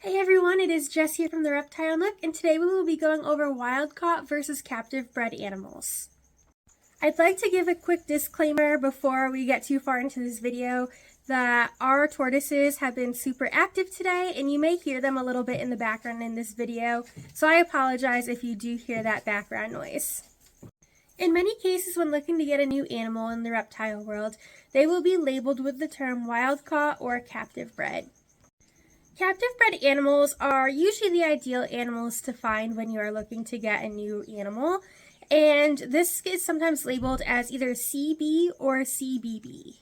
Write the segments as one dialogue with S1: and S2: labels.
S1: Hey everyone, it is Jess here from the Reptile Nook, and today we will be going over wild-caught versus captive-bred animals. I'd like to give a quick disclaimer before we get too far into this video that our tortoises have been super active today, and you may hear them a little bit in the background in this video, so I apologize if you do hear that background noise. In many cases, when looking to get a new animal in the reptile world, they will be labeled with the term wild-caught or captive-bred. Captive-bred animals are usually the ideal animals to find when you are looking to get a new animal, and this is sometimes labeled as either CB or CBB.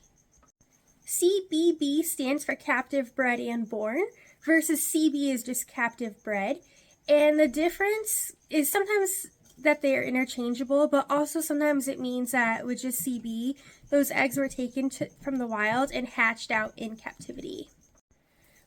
S1: CBB stands for captive-bred and born, versus CB is just captive-bred, and the difference is sometimes that they are interchangeable, but also sometimes it means that with just CB, those eggs were taken from the wild and hatched out in captivity.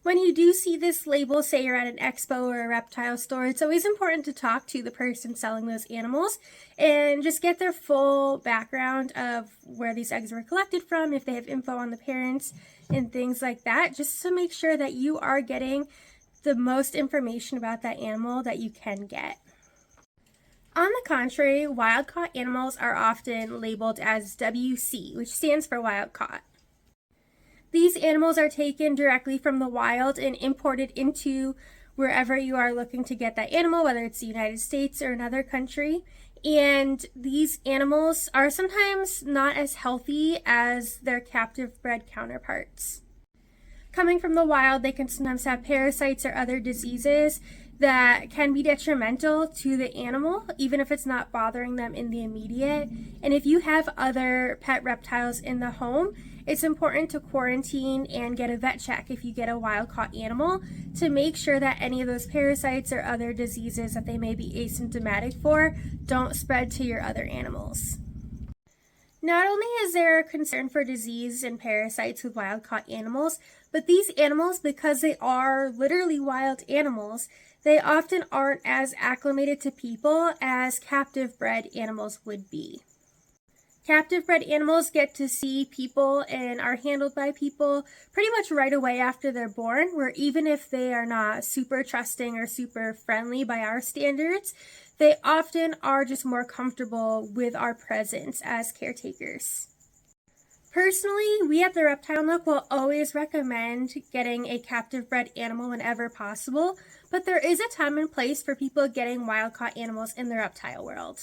S1: When you do see this label, say you're at an expo or a reptile store, it's always important to talk to the person selling those animals and just get their full background of where these eggs were collected from, if they have info on the parents and things like that, just to make sure that you are getting the most information about that animal that you can get. On the contrary, wild-caught animals are often labeled as WC, which stands for wild-caught. These animals are taken directly from the wild and imported into wherever you are looking to get that animal, whether it's the United States or another country. And these animals are sometimes not as healthy as their captive-bred counterparts. Coming from the wild, they can sometimes have parasites or other diseases that can be detrimental to the animal, even if it's not bothering them in the immediate. And if you have other pet reptiles in the home, it's important to quarantine and get a vet check if you get a wild-caught animal to make sure that any of those parasites or other diseases that they may be asymptomatic for don't spread to your other animals. Not only is there a concern for disease and parasites with wild-caught animals, but these animals, because they are literally wild animals, they often aren't as acclimated to people as captive-bred animals would be. Captive-bred animals get to see people and are handled by people pretty much right away after they're born, where even if they are not super trusting or super friendly by our standards, they often are just more comfortable with our presence as caretakers. Personally, we at the Reptile Nook will always recommend getting a captive-bred animal whenever possible, but there is a time and place for people getting wild-caught animals in the reptile world.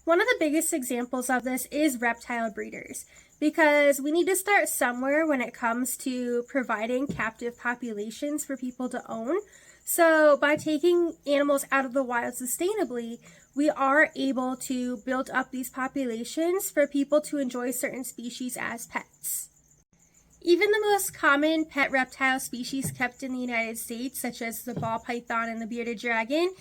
S1: One of the biggest examples of this is reptile breeders, because we need to start somewhere when it comes to providing captive populations for people to own. So by taking animals out of the wild sustainably, we are able to build up these populations for people to enjoy certain species as pets. Even the most common pet reptile species kept in the United States, such as the ball python and the bearded dragon,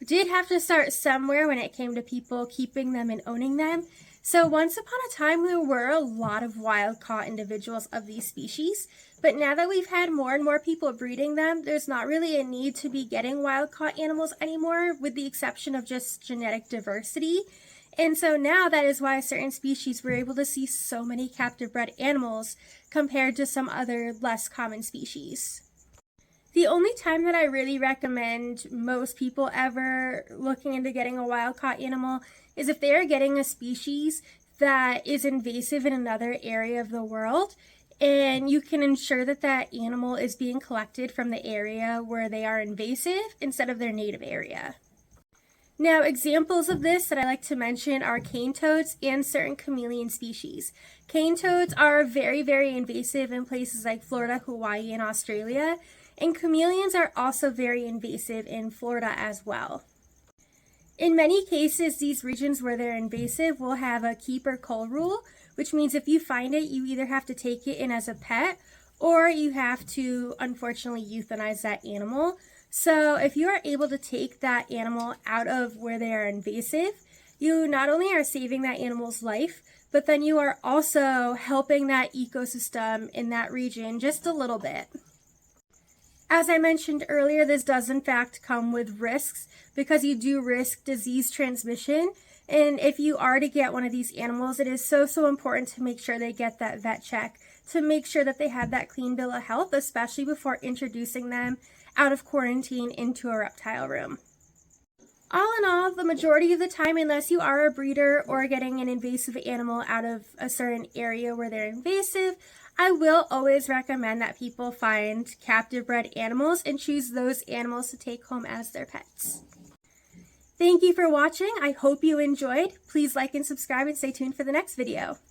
S1: did have to start somewhere when it came to people keeping them and owning them. So once upon a time, there were a lot of wild-caught individuals of these species, but now that we've had more and more people breeding them, there's not really a need to be getting wild-caught animals anymore, with the exception of just genetic diversity. And so now that is why certain species were able to see so many captive-bred animals compared to some other less common species. The only time that I really recommend most people ever looking into getting a wild-caught animal is if they are getting a species that is invasive in another area of the world, and you can ensure that that animal is being collected from the area where they are invasive instead of their native area. Now, examples of this that I like to mention are cane toads and certain chameleon species. Cane toads are very, very invasive in places like Florida, Hawaii, and Australia, and chameleons are also very invasive in Florida as well. In many cases, these regions where they're invasive will have a keep or cull rule, which means if you find it, you either have to take it in as a pet or you have to, unfortunately, euthanize that animal. So if you are able to take that animal out of where they are invasive, you not only are saving that animal's life, but then you are also helping that ecosystem in that region just a little bit. As I mentioned earlier, this does in fact come with risks because you do risk disease transmission. And if you are to get one of these animals, it is so important to make sure they get that vet check to make sure that they have that clean bill of health, especially before introducing them out of quarantine into a reptile room. All in all, the majority of the time, unless you are a breeder or getting an invasive animal out of a certain area where they're invasive, I will always recommend that people find captive bred animals and choose those animals to take home as their pets. Thank you for watching. I hope you enjoyed. Please like and subscribe and stay tuned for the next video.